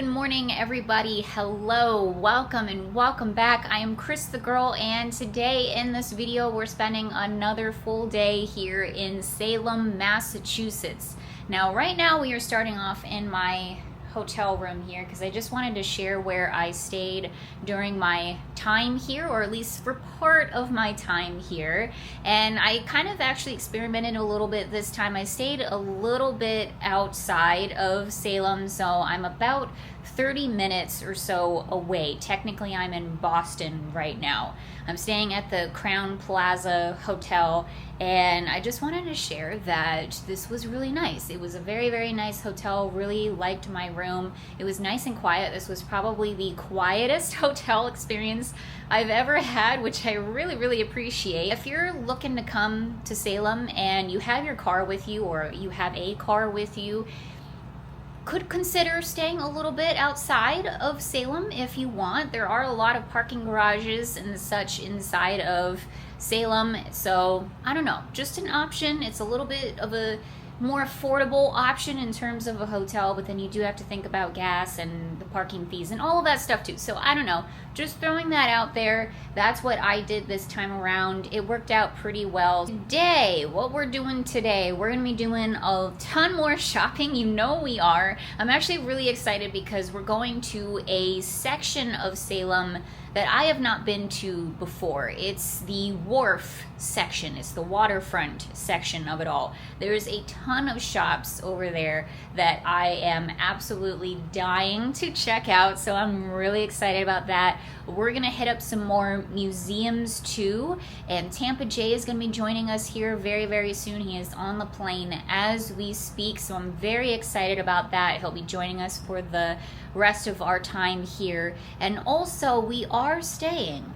Good morning, everybody. Hello, welcome and welcome back. I am CrisTheGirl, and today in this video we're spending another full day here in Salem, Massachusetts. Now, right now we are starting off in my hotel room here because I just wanted to share where I stayed during my time here, or at least for part of my time here. And I kind of actually experimented a little bit this time. I stayed a little bit outside of Salem, so I'm about 30 minutes or so away. Technically, I'm in Boston right now. I'm staying at the Crown Plaza Hotel, and I just wanted to share that this was really nice. It was a very, very nice hotel. Really liked my room. It was nice and quiet. This was probably the quietest hotel experience I've ever had, which I really, really appreciate. If you're looking to come to Salem and you have your car with you, or you have a car with you, could consider staying a little bit outside of Salem if you want. There are a lot of parking garages and such inside of Salem, so I don't know, just an option. It's a little bit of a more affordable option in terms of a hotel, but then you do have to think about gas and the parking fees and all of that stuff too. So I don't know, just throwing that out there. That's what I did this time around. It worked out pretty well. Today, what we're doing today, we're gonna be doing a ton more shopping. You know we are. I'm actually really excited because we're going to a section of Salem that I have not been to before. It's the wharf section. It's the waterfront section of it all. There's a ton of shops over there that I am absolutely dying to check out, so I'm really excited about that. We're gonna hit up some more museums too, and Tampa Jay is gonna be joining us here very, very soon. He is on the plane as we speak, so I'm very excited about that. He'll be joining us for the rest of our time here. And also, we are staying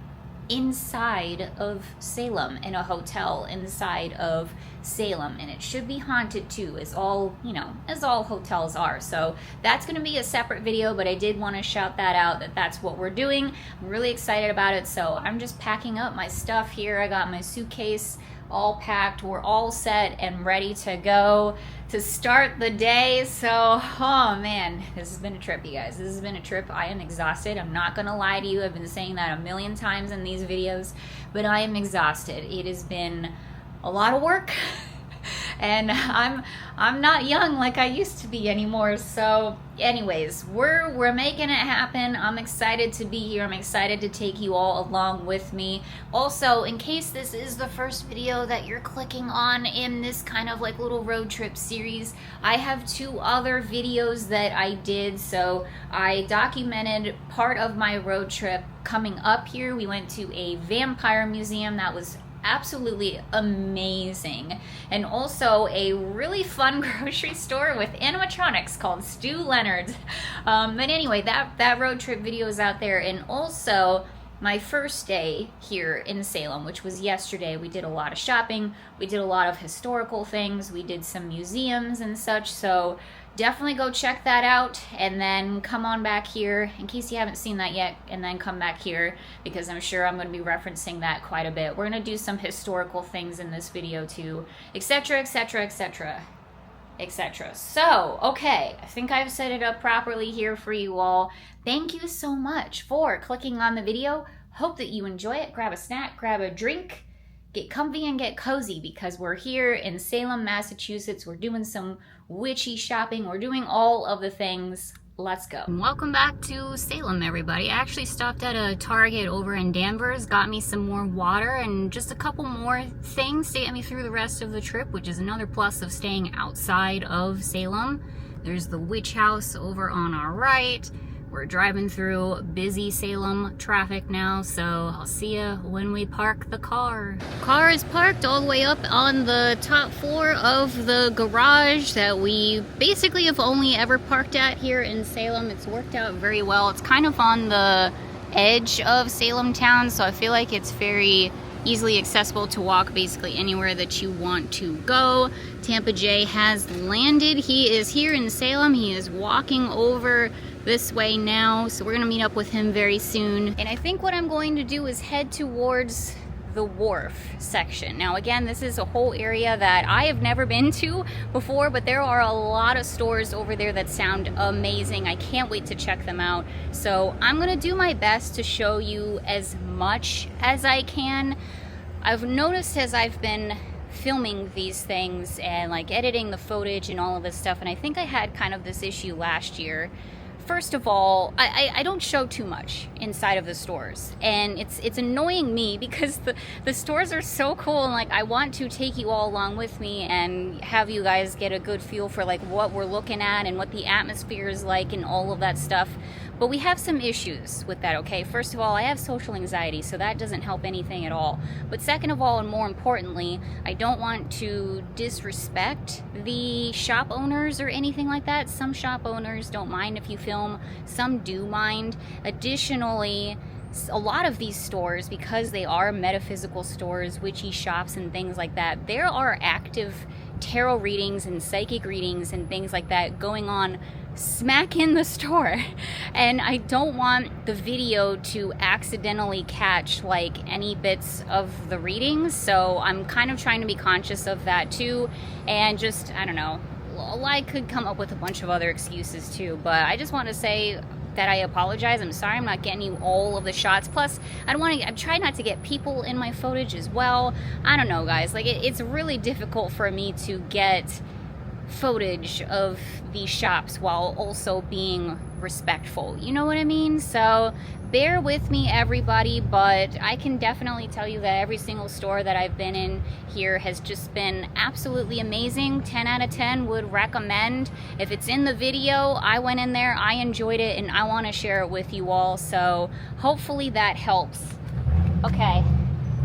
inside of Salem in a hotel inside of Salem, and it should be haunted too, as all, you know, as all hotels are. So that's going to be a separate video, but I did want to shout that out, that that's what we're doing. I'm really excited about it. So I'm just packing up my stuff here. I got my suitcase all packed. We're all set and ready to go to start the day. So, oh man, this has been a trip, you guys. This has been a trip. I am exhausted. I'm not gonna lie to you. I've been saying that a million times in these videos, but I am exhausted. It has been a lot of work. And I'm not young like I used to be anymore. So anyways, we're making it happen. I'm excited to be here. I'm excited to take you all along with me. Also, in case this is the first video that you're clicking on in this kind of like little road trip series, I have 2 other videos that I did. So I documented part of my road trip coming up here. We went to a vampire museum that was absolutely amazing, and also a really fun grocery store with animatronics called Stu Leonard's. But anyway, that road trip video is out there. And also my first day here in Salem, which was yesterday, we did a lot of shopping, we did a lot of historical things, we did some museums and such. So definitely go check that out, and then come on back here in case you haven't seen that yet, and then come back here because I'm sure I'm going to be referencing that quite a bit. We're going to do some historical things in this video too, etc, etc, etc, etc. So, okay, I think I've set it up properly here for you all. Thank you so much for clicking on the video. Hope that you enjoy it. Grab a snack, grab a drink, get comfy and get cozy, because we're here in Salem, Massachusetts. We're doing some witchy shopping. We're doing all of the things. Let's go. Welcome back to Salem, everybody. I actually stopped at a Target over in Danvers, got me some more water and just a couple more things to get me through the rest of the trip, which is another plus of staying outside of Salem. There's the witch house over on our right. We're driving through busy Salem traffic now, so I'll see you when we park the car. Car is parked all the way up on the top floor of the garage that we basically have only ever parked at here in Salem. It's worked out very well. It's kind of on the edge of Salem town, so I feel like it's very easily accessible to walk basically anywhere that you want to go. Tampa Jay has landed. He is here in Salem. He is walking over this way now, so we're gonna meet up with him very soon. And I think what I'm going to do is head towards the Wharf section. Now again, this is a whole area that I have never been to before, but there are a lot of stores over there that sound amazing. I can't wait to check them out. So I'm gonna do my best to show you as much as I can. I've noticed as I've been filming these things and like editing the footage and all of this stuff, and I think I had kind of this issue last year. First of all, I don't show too much inside of the stores, and it's annoying me because the stores are so cool, and like I want to take you all along with me and have you guys get a good feel for like what we're looking at and what the atmosphere is like and all of that stuff. But we have some issues with that, okay? First of all, I have social anxiety, so that doesn't help anything at all. But second of all, and more importantly, I don't want to disrespect the shop owners or anything like that. Some shop owners don't mind if you film, some do mind. Additionally, a lot of these stores, because they are metaphysical stores, witchy shops and things like that, there are active tarot readings and psychic readings and things like that going on smack in the store, and I don't want the video to accidentally catch like any bits of the readings, so I'm kind of trying to be conscious of that too. And just, I don't know, I could come up with a bunch of other excuses too, but I just want to say that I apologize. I'm sorry I'm not getting you all of the shots. Plus, I'm trying not to get people in my footage as well. I don't know, guys, like it's really difficult for me to get footage of these shops while also being respectful, you know what I mean? So bear with me, everybody, but I can definitely tell you that every single store that I've been in here has just been absolutely amazing. 10 out of 10 would recommend. If it's in the video, I went in there, I enjoyed it, and I want to share it with you all, so hopefully that helps. Okay,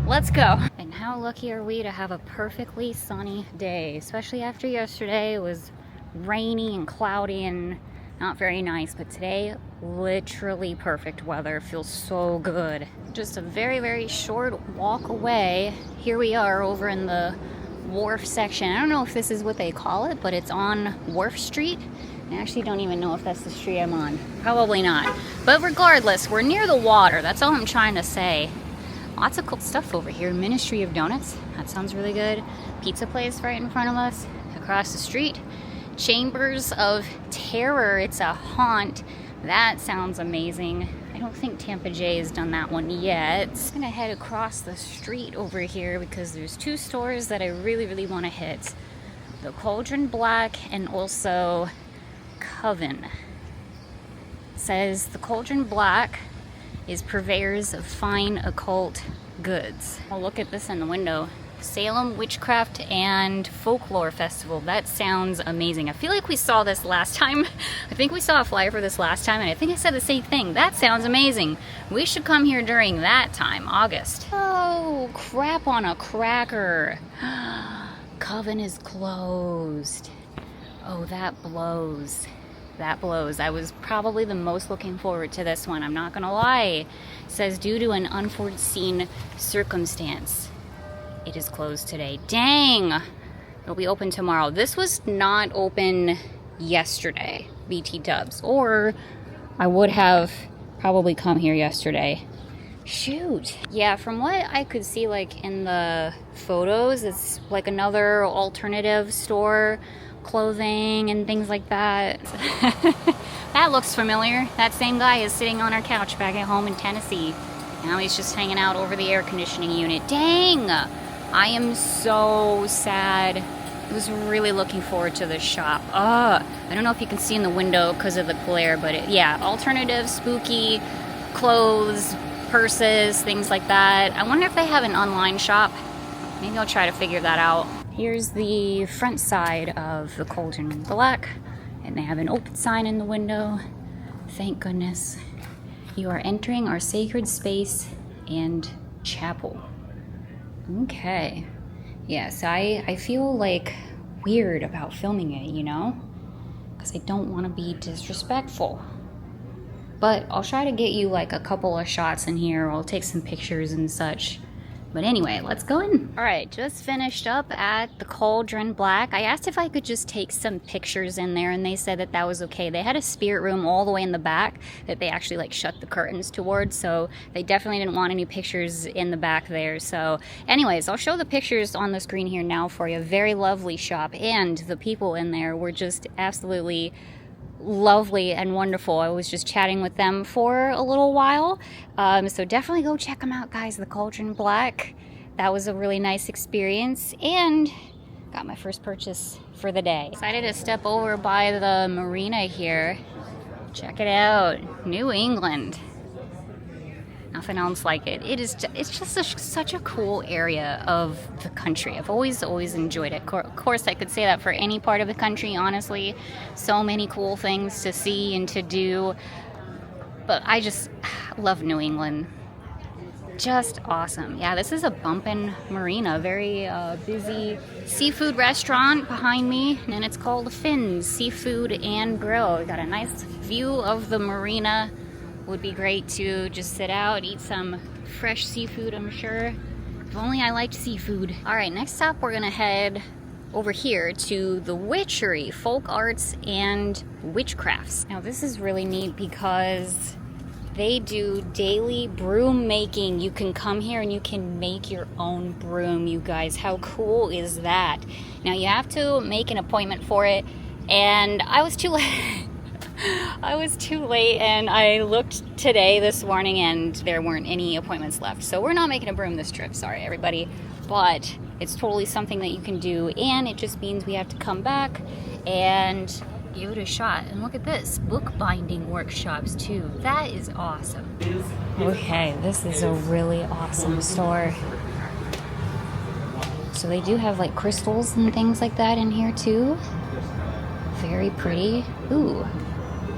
let's go. And how lucky are we to have a perfectly sunny day, especially after yesterday. It was rainy and cloudy and not very nice, but today, literally perfect weather. Feels so good. Just a very, very short walk away. Here we are over in the Wharf section. I don't know if this is what they call it, but it's on Wharf Street. I actually don't even know if that's the street I'm on. Probably not. But regardless, we're near the water. That's all I'm trying to say. Lots of cool stuff over here. Ministry of Donuts. That sounds really good. Pizza place right in front of us. Across the street. Chambers of Terror. It's a haunt. That sounds amazing. I don't think Tampa Jay has done that one yet. I'm gonna head across the street over here because there's two stores that I really, really want to hit. The Cauldron Black and also Coven. It says the Cauldron Black is purveyors of fine occult goods. I'll look at this in the window. Salem Witchcraft and Folklore Festival. That sounds amazing. I feel like we saw this last time. I think we saw a flyer for this last time, and I think I said the same thing. That sounds amazing. We should come here during that time, August. Oh, crap on a cracker. Coven is closed. Oh, that blows. That blows. I was probably the most looking forward to this one. I'm not gonna lie. It says due to an unforeseen circumstance, it is closed today. Dang! It'll be open tomorrow. This was not open yesterday, BT dubs, or I would have probably come here yesterday. Shoot. Yeah, from what I could see, like in the photos, it's like another alternative store, clothing and things like that. That looks familiar. That same guy is sitting on our couch back at home in Tennessee. Now he's just hanging out over the air conditioning unit. Dang! I am so sad. I was really looking forward to this shop. I don't know if you can see in the window because of the glare, but yeah, alternative, spooky clothes, purses, things like that. I wonder if they have an online shop. Maybe I'll try to figure that out. Here's the front side of the Cauldron Black, and they have an open sign in the window. Thank goodness. You are entering our sacred space and chapel. Okay. Yes, I feel like weird about filming it, you know? Because I don't want to be disrespectful. But I'll try to get you like a couple of shots in here. I'll take some pictures and such. But anyway, let's go in. All right, just finished up at the Cauldron Black. I asked if I could just take some pictures in there, and they said that that was okay. They had a spirit room all the way in the back that they actually like shut the curtains towards, so they definitely didn't want any pictures in the back there. So anyways, I'll show the pictures on the screen here now for you. Very lovely shop, and the people in there were just absolutely lovely and wonderful. I was just chatting with them for a little while, so definitely go check them out, guys. The Cauldron Black, that was a really nice experience, and got my first purchase for the day. Decided to step over by the marina here. Check it out, New England. Nothing else like it. It's just such a cool area of the country. I've always enjoyed it. Of course, I could say that for any part of the country, honestly. So many cool things to see and to do. But I just love New England. Just awesome. Yeah, this is a bumpin' marina. Very busy seafood restaurant behind me. And it's called Finn's Seafood and Grill. We got a nice view of the marina. Would be great to just sit out, eat some fresh seafood, I'm sure. If only I liked seafood. All right, next stop we're gonna head over here to the Witchery, Folk Arts and Witchcrafts. Now this is really neat because they do daily broom making. You can come here and you can make your own broom, you guys. How cool is that? Now you have to make an appointment for it, and I was too late. I was too late, and I looked today, this morning, and there weren't any appointments left. So we're not making a broom this trip, sorry everybody. But it's totally something that you can do, and it just means we have to come back and give it a shot. And look at this, bookbinding workshops too. That is awesome. Okay, this is a really awesome store. So they do have like crystals and things like that in here too. Very pretty. Ooh.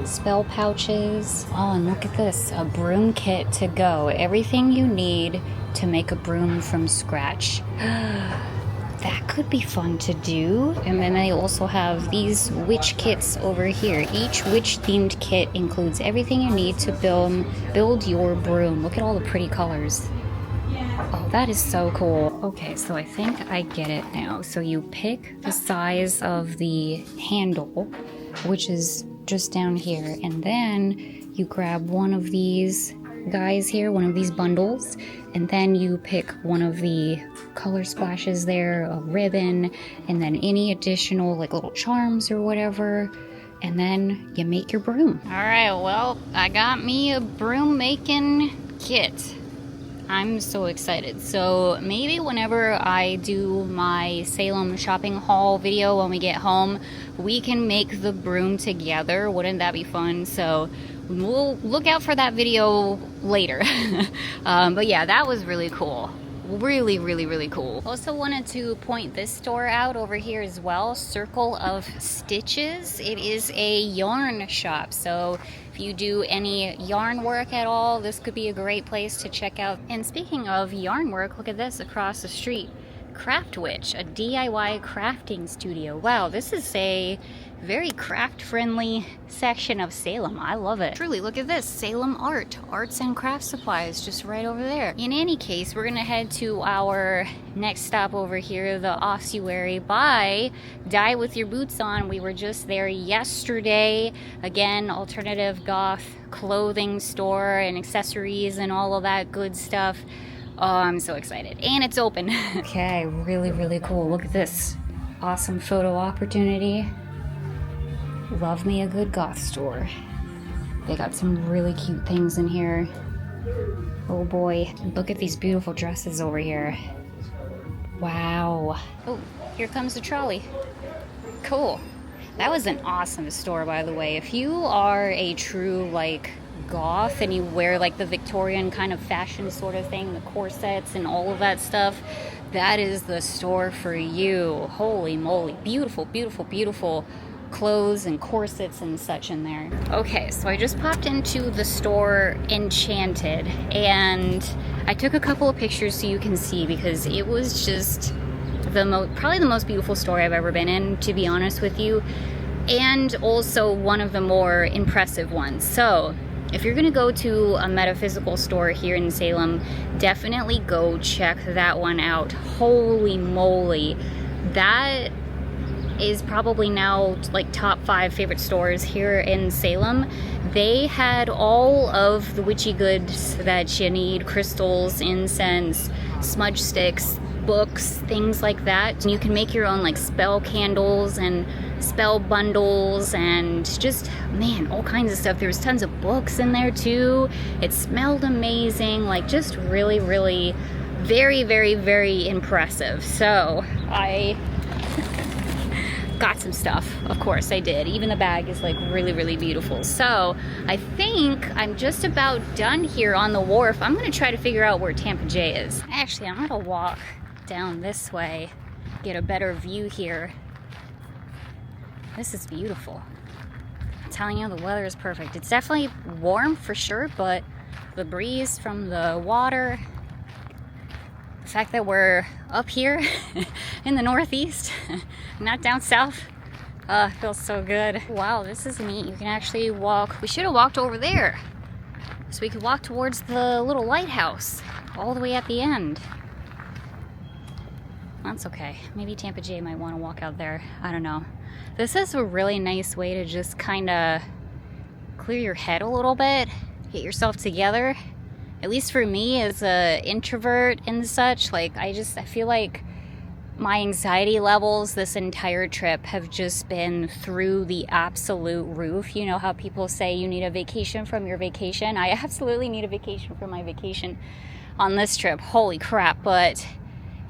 Spell pouches. Oh, and look at this, a broom kit to go. Everything you need to make a broom from scratch. That could be fun to do. And then they also have these witch kits over here. Each witch themed kit includes everything you need to build your broom. Look at all the pretty colors. Oh, that is so cool. Okay, so I think I get it now. So you pick the size of the handle, which is just down here, and then you grab one of these guys here, one of these bundles, and then you pick one of the color splashes there, a ribbon, and then any additional like little charms or whatever, and then you make your broom. All right, well, I got me a broom making kit. I'm so excited. So maybe whenever I do my Salem shopping haul video when we get home, we can make the broom together. Wouldn't that be fun? So we'll look out for that video later. But yeah, that was really cool. Really cool. Also wanted to point this store out over here as well, Circle of Stitches. It is a yarn shop, so if you do any yarn work at all, this could be a great place to check out. And speaking of yarn work, look at this across the street. Craft Witch, a DIY crafting studio. Wow, this is a very craft-friendly section of Salem. I love it. Truly, look at this. Salem Arts and craft supplies just right over there. In any case, we're gonna head to our next stop over here, the ossuary by Die With Your Boots On. We were just there yesterday. Again, alternative goth clothing store and accessories and all of that good stuff. Oh, I'm so excited. And it's open. Okay, really cool. Look at this. Awesome photo opportunity. Love me a good goth store. They got some really cute things in here. Oh boy. Look at these beautiful dresses over here. Wow. Oh, here comes the trolley. Cool. That was an awesome store, by the way. If you are a true, like, goth and you wear like the Victorian kind of fashion sort of thing, the corsets and all of that stuff, that is the store for you. Holy moly. Beautiful clothes and corsets and such in there. Okay, so I just popped into the store Enchanted, and I took a couple of pictures so you can see, because it was just probably the most beautiful store I've ever been in, to be honest with you, and also one of the more impressive ones. So if you're gonna go to a metaphysical store here in Salem, definitely go check that one out. Holy moly, that is probably now like top 5 favorite stores here in Salem. They had all of the witchy goods that you need: crystals, incense, smudge sticks, books, things like that. And you can make your own like spell candles and spell bundles and just, man, all kinds of stuff. There was tons of books in there too. It smelled amazing, like just really, really very, very, very impressive. So I got some stuff, of course I did. Even the bag is like really, really beautiful. So I think I'm just about done here on the wharf. I'm gonna try to figure out where Tampa Jay is. Actually, I'm gonna walk down this way, get a better view here. This is beautiful. I'm telling you, the weather is perfect. It's definitely warm for sure, but the breeze from the water, the fact that we're up here in the Northeast, not down south, feels so good. Wow, this is neat. You can actually walk. We should have walked over there so we could walk towards the little lighthouse all the way at the end. That's okay. Maybe Tampa Jay might want to walk out there. I don't know. This is a really nice way to just kind of clear your head a little bit, get yourself together. At least for me as an introvert and such, like I feel like my anxiety levels this entire trip have just been through the absolute roof. You know how people say you need a vacation from your vacation? I absolutely need a vacation from my vacation on this trip. Holy crap. But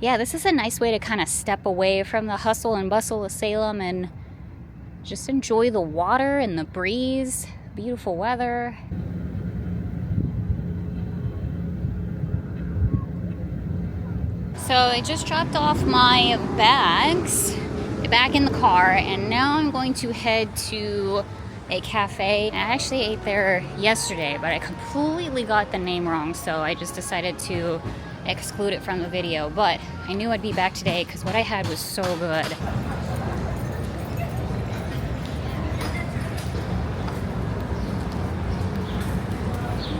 yeah, this is a nice way to kind of step away from the hustle and bustle of Salem and just enjoy the water and the breeze, beautiful weather. So I just dropped off my bags back in the car, and now I'm going to head to a cafe. I actually ate there yesterday, but I completely got the name wrong, so I just decided to exclude it from the video. But I knew I'd be back today because what I had was so good.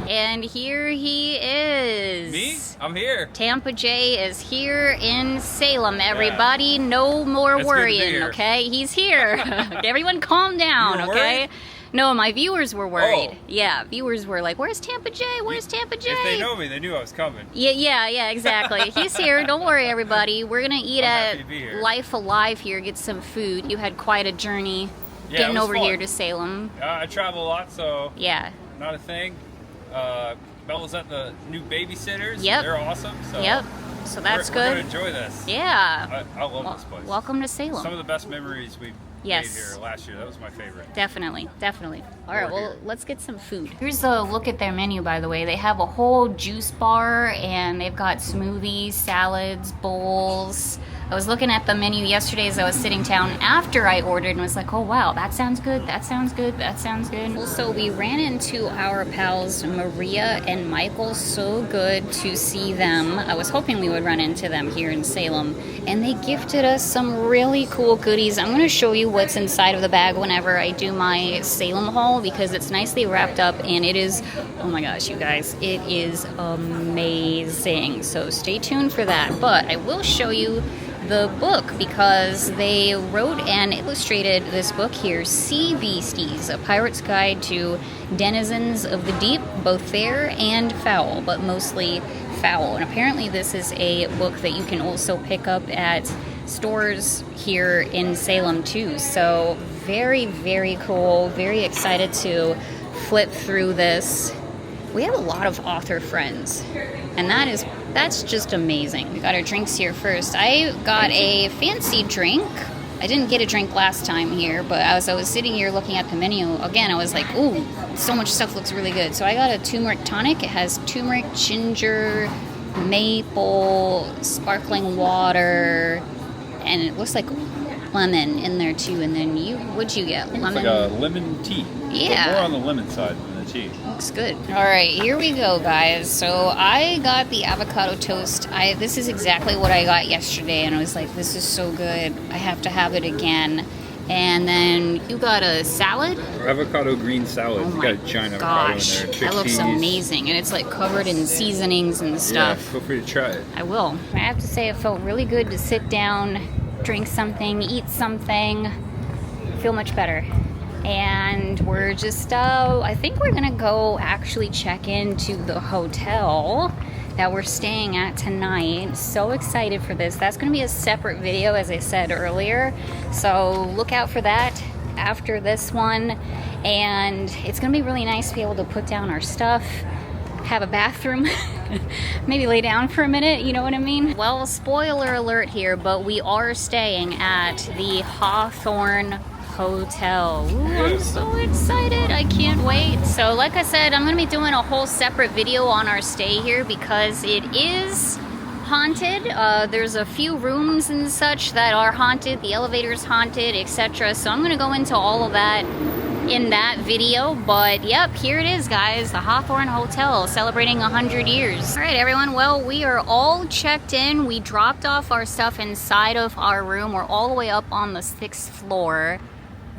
And here he is. Me? I'm here. Tampa Jay is here in Salem, everybody. Yeah. No more worrying, okay? He's here. Everyone calm down, okay? Worried? No, my viewers were worried. Oh. Yeah, viewers were like, where's Tampa Jay? Where's Tampa Jay? If they know me, they knew I was coming. Yeah, exactly. He's here. Don't worry, everybody. We're going to eat at Life Alive here, get some food. You had quite a journey getting over here to Salem. I travel a lot, so yeah, not a thing. Bella's at the new babysitters. Yep. They're awesome. So yep. So that's good. We're going to enjoy this. Yeah. I love this place. Welcome to Salem. Some of the best memories we made here last year. That was my favorite. Definitely. All right, well, let's get some food. Here's a look at their menu, by the way. They have a whole juice bar, and they've got smoothies, salads, bowls. I was looking at the menu yesterday as I was sitting down after I ordered and was like, oh wow, that sounds good, that sounds good, that sounds good. Also, we ran into our pals Maria and Michael. So good to see them. I was hoping we would run into them here in Salem, and they gifted us some really cool goodies. I'm going to show you what's inside of the bag whenever I do my Salem haul, because it's nicely wrapped up, and it is, oh my gosh, you guys, it is amazing. So stay tuned for that. But I will show you the book, because they wrote and illustrated this book here, Sea Beasties, A Pirate's Guide to Denizens of the Deep, both fair and foul, but mostly foul. And apparently this is a book that you can also pick up at stores here in Salem too. So very, very cool. Very excited to flip through this. We have a lot of author friends, and that's just amazing. We got our drinks here first. I got a fancy drink. I didn't get a drink last time here, but as I was sitting here looking at the menu, again, I was like, ooh, so much stuff looks really good. So I got a turmeric tonic. It has turmeric, ginger, maple, sparkling water, and it looks like lemon in there too. And then what'd you get? Lemon? It's like a lemon tea. Yeah. More on the lemon side than the tea. Looks good. All right, here we go, guys. So I got the avocado toast. This is exactly what I got yesterday, and I was like, this is so good. I have to have it again. And then you got a salad? Avocado green salad. Oh You my got a giant avocado in there. that looks Chickpeas. amazing. And it's like covered in seasonings and stuff. Yeah, feel free to try it. I will. I have to say it felt really good to sit down, drink something, eat something, feel much better. And we're just, I think we're gonna go actually check into the hotel that we're staying at tonight. So excited for this. That's gonna be a separate video, as I said earlier. So look out for that after this one. And it's gonna be really nice to be able to put down our stuff, have a bathroom, maybe lay down for a minute, you know what I mean? Well, spoiler alert here, but we are staying at the Hawthorne Hotel. Ooh, I'm so excited. I can't wait. So like I said, I'm going to be doing a whole separate video on our stay here because it is haunted. There's a few rooms and such that are haunted. The elevator's haunted, etc. So I'm going to go into all of that in that video. But yep, here it is, guys. The Hawthorne Hotel celebrating 100 years. All right, everyone. Well, we are all checked in. We dropped off our stuff inside of our room. We're all the way up on the 6th floor.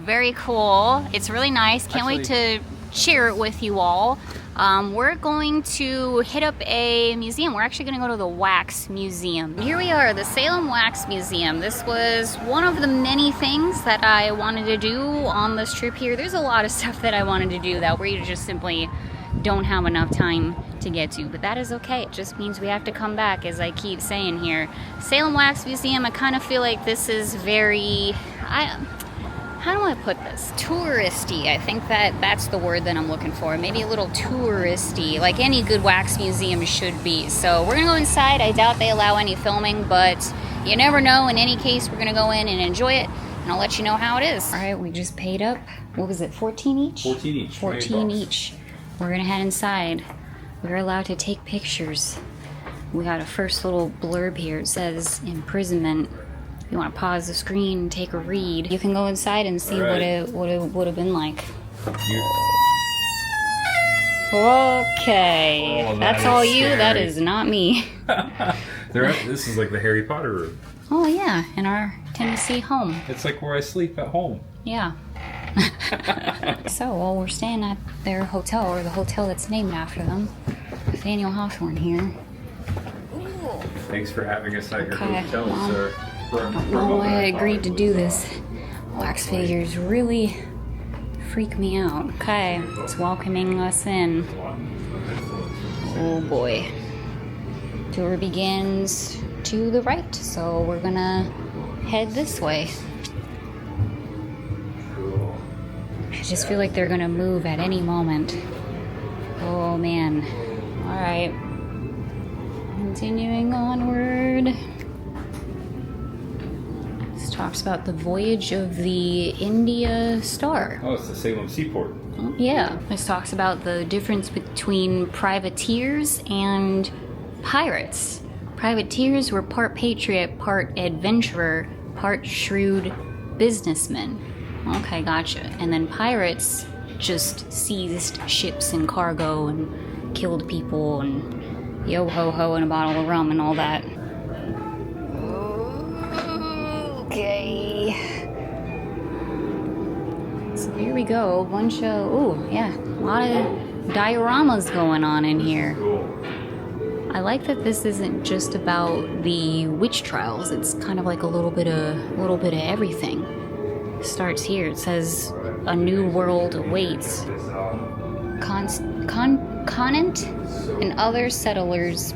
Very cool. It's really nice. Can't wait to share it with you all. We're going to hit up a museum. We're actually going to go to the Wax Museum. Here we are, the Salem Wax Museum. This was one of the many things that I wanted to do on this trip here. There's a lot of stuff that I wanted to do that we just simply don't have enough time to get to, but that is okay. It just means we have to come back, as I keep saying here. Salem Wax Museum, I kind of feel like this is very, how do I put this? Touristy. I think that's the word that I'm looking for. Maybe a little touristy, like any good wax museum should be. So we're gonna go inside. I doubt they allow any filming, but you never know. In any case, we're gonna go in and enjoy it, and I'll let you know how it is. All right, we just paid up. What was it, 14 each? 14 each. 14 each. We're gonna head inside. We're allowed to take pictures. We got a first little blurb here. It says imprisonment. If you want to pause the screen and take a read, you can go inside and see what it would have been like. Okay, that's all you. Scary. That is not me. This is like the Harry Potter room. Oh yeah, in our Tennessee home. It's like where I sleep at home. Yeah. So, well, we're staying at their hotel, or the hotel that's named after them. Nathaniel Hawthorne here. Ooh. Thanks for having us at your hotel, sir. I don't know why I agreed to do this. Wax figures really freak me out. Okay, it's welcoming us in. Oh boy. Tour begins to the right, so we're gonna head this way. I just feel like they're gonna move at any moment. Oh man. Alright. Continuing onward. Talks about the voyage of the India Star. Oh, it's the Salem Seaport. Yeah. This talks about the difference between privateers and pirates. Privateers were part patriot, part adventurer, part shrewd businessman. Okay, gotcha. And then pirates just seized ships and cargo and killed people and yo-ho-ho and a bottle of rum and all that. Okay. So here we go. A bunch of, ooh, yeah, a lot of dioramas going on in here. I like that this isn't just about the witch trials. It's kind of like a little bit of everything. It starts here. It says a new world awaits. Conant and other settlers.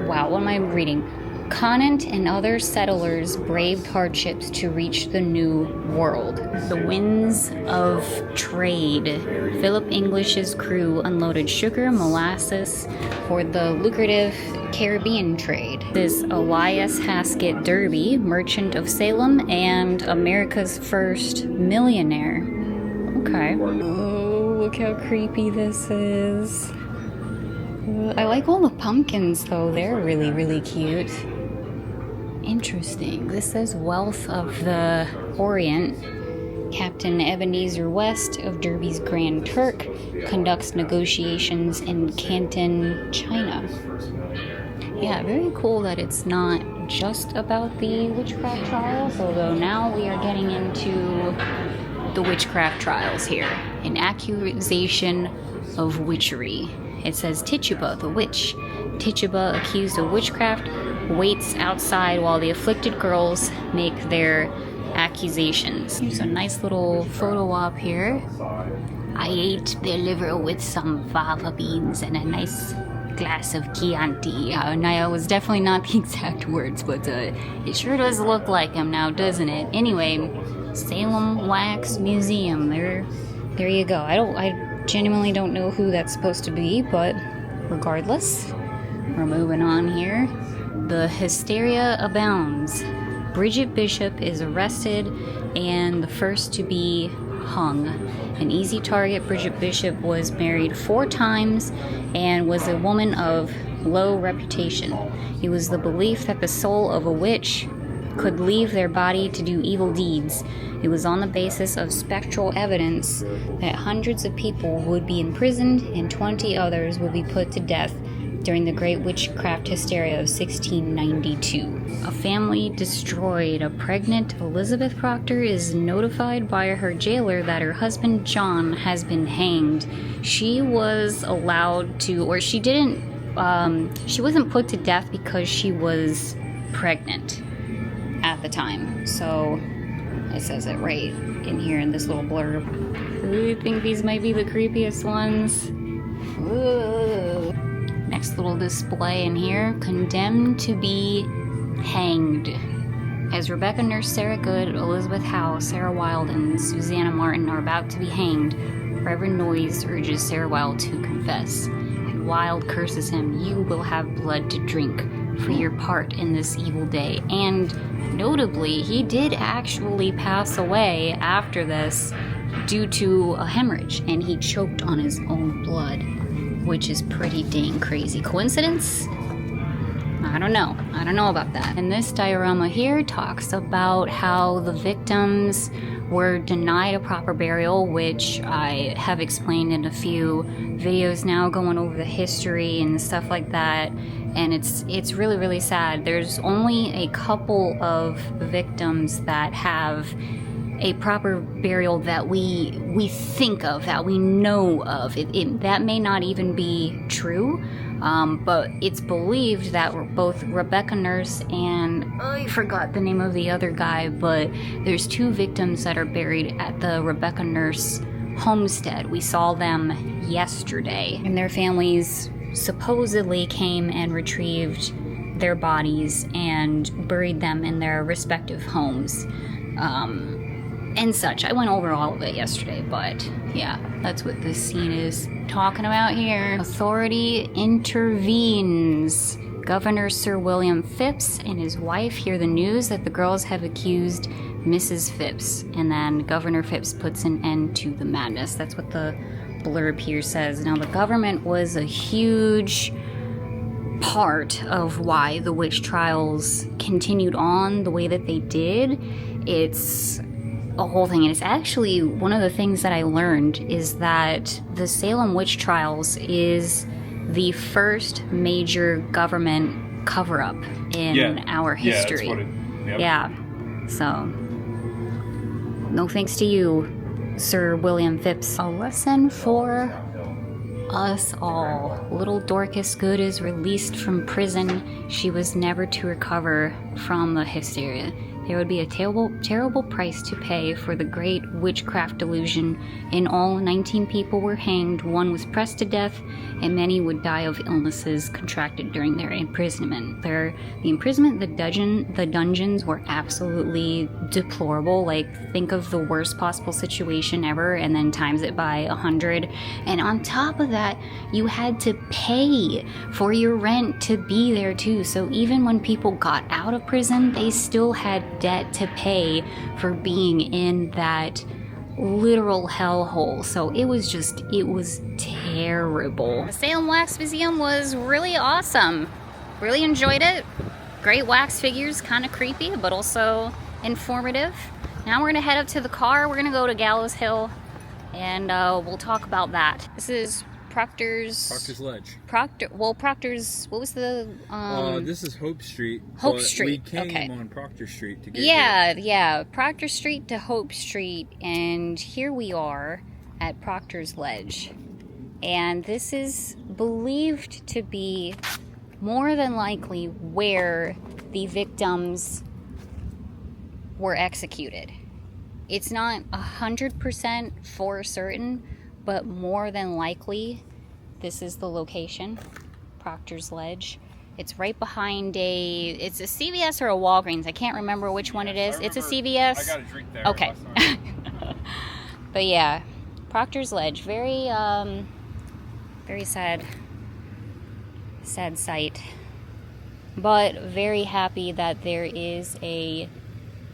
Wow, what am I reading? Conant and other settlers braved hardships to reach the new world. The winds of trade. Philip English's crew unloaded sugar, molasses for the lucrative Caribbean trade. This Elias Haskett Derby, merchant of Salem and America's first millionaire. Okay. Oh, look how creepy this is. I like all the pumpkins though. They're really, really cute. Interesting. This says Wealth of the Orient. Captain Ebenezer West of Derby's Grand Turk conducts negotiations in Canton, China. Yeah, very cool that it's not just about the witchcraft trials, although now we are getting into the witchcraft trials here. An accusation of witchery. It says Tituba, the witch. Tituba, accused of witchcraft, waits outside while the afflicted girls make their accusations. Here's a nice little photo op here. I ate their liver with some fava beans and a nice glass of Chianti. Naya was definitely not the exact words, but it sure does look like them now, doesn't it? Anyway, Salem Wax Museum. There you go. I genuinely don't know who that's supposed to be, but regardless, we're moving on here. The hysteria abounds. Bridget Bishop is arrested and the first to be hung. An easy target, Bridget Bishop was married 4 times and was a woman of low reputation. It was the belief that the soul of a witch could leave their body to do evil deeds. It was on the basis of spectral evidence that hundreds of people would be imprisoned and 20 others would be put to death during the Great Witchcraft Hysteria of 1692. A family destroyed. A pregnant Elizabeth Proctor is notified by her jailer that her husband John has been hanged. She was allowed to, or she didn't, she wasn't put to death because she was pregnant at the time. So it says it right in here in this little blurb. I think these might be the creepiest ones. Ooh. Next little display in here. Condemned to be hanged. As Rebecca Nurse Sarah Good, Elizabeth Howe, Sarah Wilde, and Susanna Martin are about to be hanged, Reverend Noyes urges Sarah Wilde to confess. And Wilde curses him, "You will have blood to drink for your part in this evil day." And notably, he did actually pass away after this due to a hemorrhage, and he choked on his own blood, which is pretty dang crazy. Coincidence? I don't know. I don't know about that. And this diorama here talks about how the victims were denied a proper burial, which I have explained in a few videos now, going over the history and stuff like that. And it's really, really sad. There's only a couple of victims that have a proper burial that we think of, that we know of. That may not even be true, but it's believed that both Rebecca Nurse and I forgot the name of the other guy, but there's 2 victims that are buried at the Rebecca Nurse homestead. We saw them yesterday, and their families supposedly came and retrieved their bodies and buried them in their respective homes. And such. I went over all of it yesterday, but yeah, that's what this scene is talking about here. Authority intervenes. Governor Sir William Phipps and his wife hear the news that the girls have accused Mrs. Phipps, and then Governor Phipps puts an end to the madness. That's what the blurb here says. Now, the government was a huge part of why the witch trials continued on the way that they did. It's a whole thing, and it's actually one of the things that I learned is that the Salem witch trials is the first major government cover-up in our history. Yeah, so no thanks to you, Sir William Phipps. A lesson for us all. Little Dorcas Good is released from prison. She was never to recover from the hysteria. There would be a terrible price to pay for the great witchcraft delusion. In all, 19 people were hanged, 1 was pressed to death, and many would die of illnesses contracted during their imprisonment. The imprisonment, the dungeons were absolutely deplorable. Like, think of the worst possible situation ever, and then times it by 100. And on top of that, you had to pay for your rent to be there too. So even when people got out of prison, they still had debt to pay for being in that literal hellhole. So it was terrible. The Salem Wax Museum was really awesome. Really enjoyed it. Great wax figures, kind of creepy, but also informative. Now we're gonna head up to the car. We're gonna go to Gallows Hill, and we'll talk about that. This is Proctors Ledge. Proctors, what was the, this is Hope Street. Hope Street, we came okay. on Proctor Street to get here. Yeah, Proctor Street to Hope Street, and here we are at Proctors Ledge. And this is believed to be more than likely where the victims were executed. It's not 100% for certain, but more than likely, this is the location, Proctors Ledge. It's right behind it's a CVS or a Walgreens. I can't remember which one it is. It's a CVS. I got a drink there. Okay. But yeah, Proctors Ledge, very sad sight. But very happy that there is a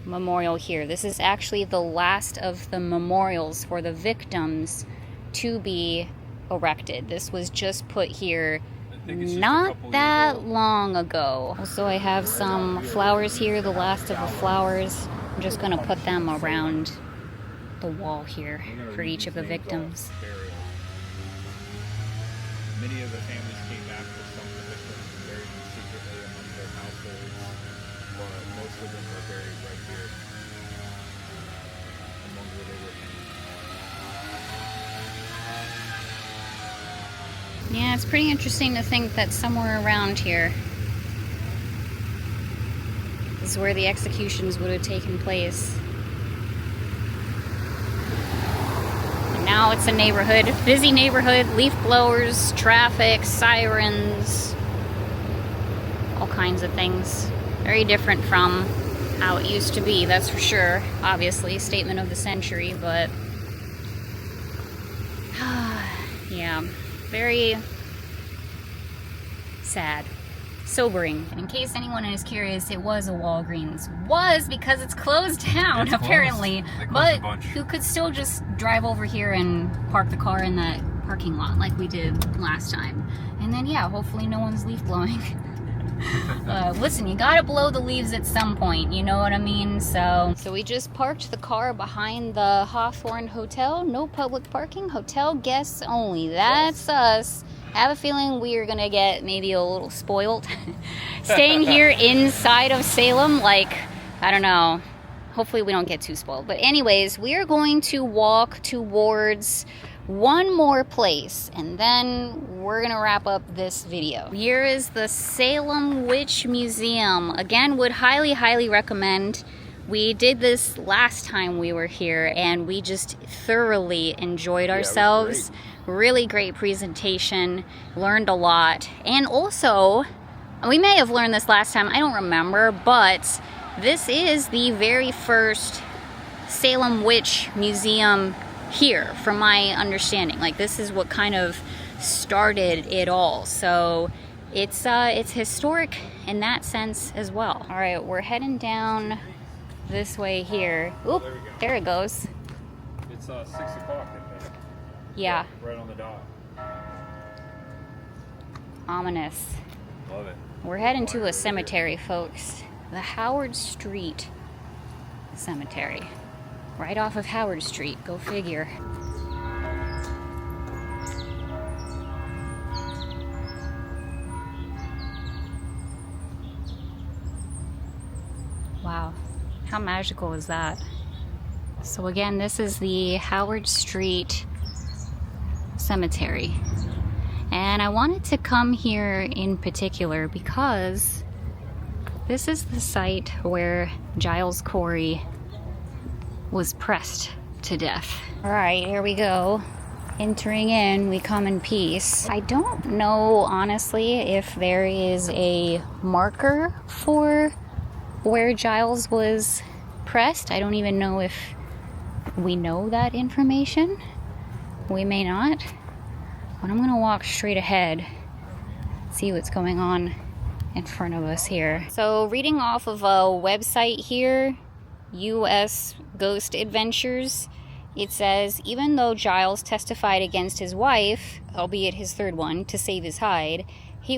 memorial here. This is actually the last of the memorials for the victims to be erected. This was just put here not that long ago. Also, I have some flowers here, the last of the flowers. I'm just going to put them around the wall here for each of the victims. Many of the families came back with some of the victims buried secretly among their households, but most of them were buried right here among where they were hanging. Yeah, it's pretty interesting to think that somewhere around here is where the executions would have taken place. Now it's a neighborhood, busy neighborhood, leaf blowers, traffic, sirens, all kinds of things. Very different from how it used to be, that's for sure. Obviously, statement of the century, but yeah, very sad. Sobering. In case anyone is curious, it was a Walgreens. Because it's closed down, apparently. But you could still just drive over here and park the car in that parking lot like we did last time. And then, yeah, hopefully no one's leaf blowing. Listen, you gotta blow the leaves at some point, you know what I mean? So we just parked the car behind the Hawthorne Hotel. No public parking, hotel guests only. That's us. I have a feeling we are gonna get maybe a little spoiled staying here inside of Salem. Like, I don't know, hopefully we don't get too spoiled, but anyways, we are going to walk towards one more place and then we're gonna wrap up this video. Here is the Salem Witch Museum. Again, would highly recommend. We did this last time we were here and we just thoroughly enjoyed ourselves. Really great presentation, learned a lot. And also, we may have learned this last time, I don't remember, but this is the very first Salem Witch Museum here, from my understanding. Like, this is what kind of started it all. So it's historic in that sense as well. All right, we're heading down this way here. Oop, there it goes. It's 6 o'clock. Yeah. Right on the dot. Ominous. Love it. We're heading to a cemetery, folks. The Howard Street Cemetery. Right off of Howard Street. Go figure. Wow. How magical is that? So again, this is the Howard Street Cemetery, and I wanted to come here in particular because this is the site where Giles Corey was pressed to death. All right, here we go. Entering in, we come in peace. I don't know, honestly, if there is a marker for where Giles was pressed. I don't even know if we know that information. We may not, but I'm gonna walk straight ahead, see what's going on in front of us here. So reading off of a website here, US Ghost Adventures, it says, even though Giles testified against his wife, albeit his third one, to save his hide, he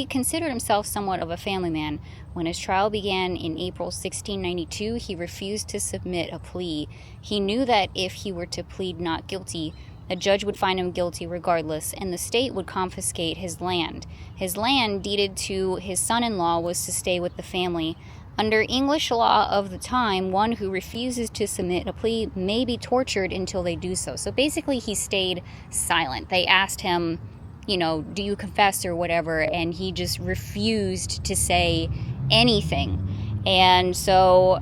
considered himself somewhat of a family man. When his trial began in April 1692, he refused to submit a plea. He knew that if he were to plead not guilty, A judge would find him guilty regardless, and the state would confiscate his land. His land, deeded to his son-in-law, was to stay with the family. Under English law of the time, one who refuses to submit a plea may be tortured until they do so. So basically, he stayed silent. They asked him, you know, do you confess or whatever, and he just refused to say anything. And so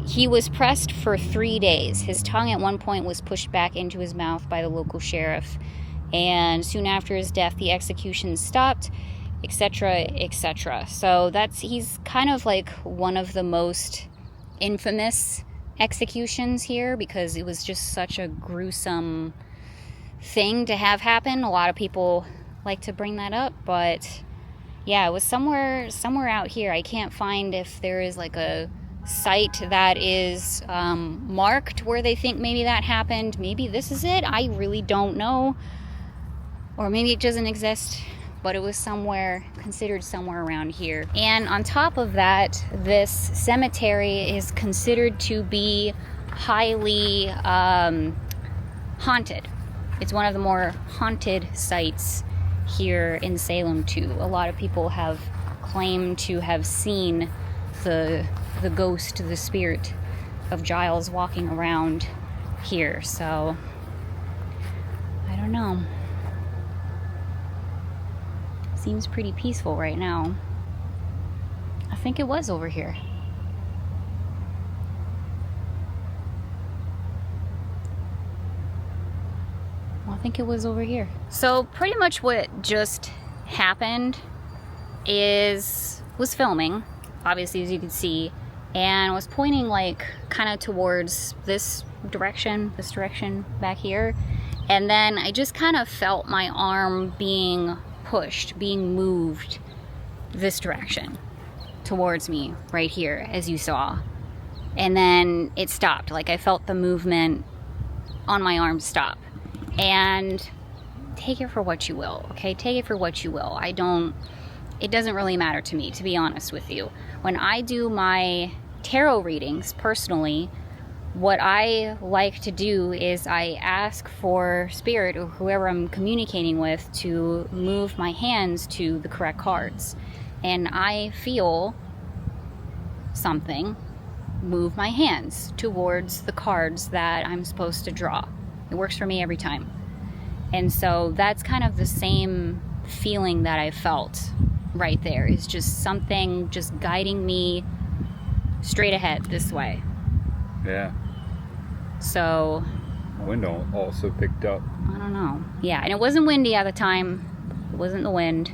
he was pressed for 3 days. His tongue at one point was pushed back into his mouth by the local sheriff. And soon after his death, the execution stopped, etc., etc. So he's kind of like one of the most infamous executions here, because it was just such a gruesome thing to have happen. A lot of people like to bring that up, but yeah, it was somewhere out here. I can't find if there is like a site that is marked where they think maybe that happened. Maybe this is it. I really don't know. Or maybe it doesn't exist, but it was considered somewhere around here. And on top of that, this cemetery is considered to be highly haunted. It's one of the more haunted sites here in Salem too. A lot of people have claimed to have seen the ghost, the spirit of Giles walking around here. So I don't know. Seems pretty peaceful right now. I think it was over here. I think it was over here. So pretty much what just happened was filming, obviously, as you can see, and was pointing like kind of towards this direction back here. And then I just kind of felt my arm being pushed, being moved this direction towards me right here, as you saw. And then it stopped. Like I felt the movement on my arm stop. And take it for what you will, okay? Take it for what you will. It doesn't really matter to me, to be honest with you. When I do my tarot readings, personally, what I like to do is I ask for spirit or whoever I'm communicating with to move my hands to the correct cards. And I feel something move my hands towards the cards that I'm supposed to draw. It works for me every time. And so that's kind of the same feeling that I felt right there. Is just something just guiding me straight ahead this way. Yeah. So Wind also picked up. I don't know. Yeah, and it wasn't windy at the time. It wasn't the wind.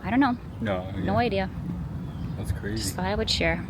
I don't know. No. Yeah. No idea. That's crazy. Just thought I would share.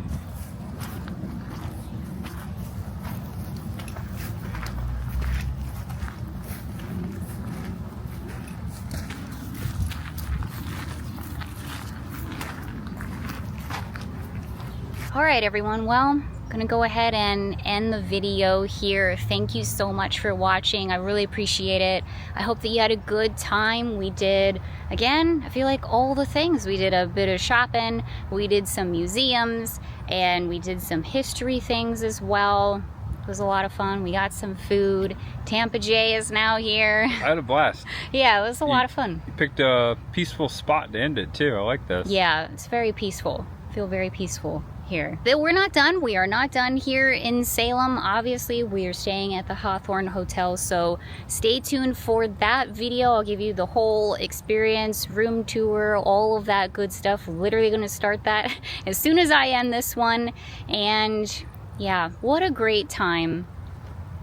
Alright everyone, well, I'm gonna go ahead and end the video here. Thank you so much for watching. I really appreciate it. I hope that you had a good time. We did, again, I feel like all the things. We did a bit of shopping, we did some museums, and we did some history things as well. It was a lot of fun. We got some food. Tampa Jay is now here. I had a blast. Yeah, it was a lot of fun. You picked a peaceful spot to end it too. I like this. Yeah, it's very peaceful. I feel very peaceful here. But we're not done. We are not done here in Salem. Obviously, we are staying at the Hawthorne Hotel, so stay tuned for that video. I'll give you the whole experience, room tour, all of that good stuff. Literally going to start that as soon as I end this one. And yeah, what a great time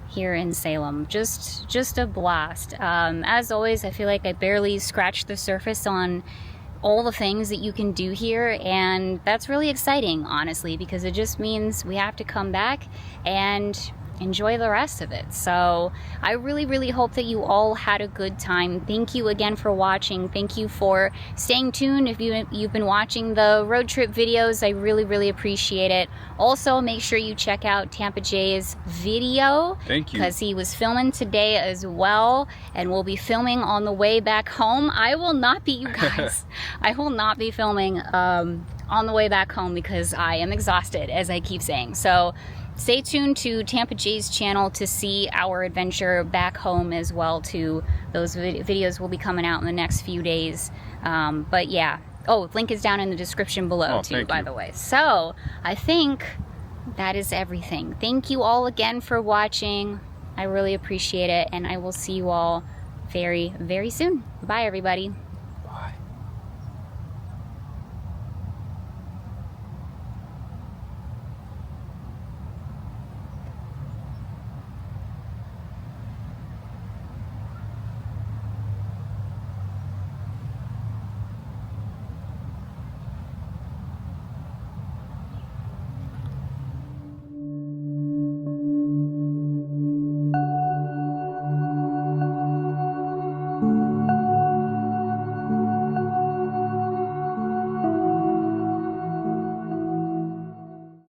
here in Salem. Just a blast. As always, I feel like I barely scratched the surface on all the things that you can do here, and that's really exciting, honestly, because it just means we have to come back and enjoy the rest of it. So I really hope that you all had a good time. Thank you again for watching. Thank you for staying tuned. If you've been watching the road trip videos, I really appreciate it. Also, make sure you check out Tampa Jay's video. Thank you. Because he was filming today as well, and we'll be filming on the way back home. I will not be, you guys, I will not be filming on the way back home because I am exhausted, as I keep saying. So stay tuned to Tampa Jay's channel to see our adventure back home as well too. Those videos will be coming out in the next few days. But yeah. Oh, link is down in the description below too, by the way. So I think that is everything. Thank you all again for watching. I really appreciate it, and I will see you all very, very soon. Bye, everybody.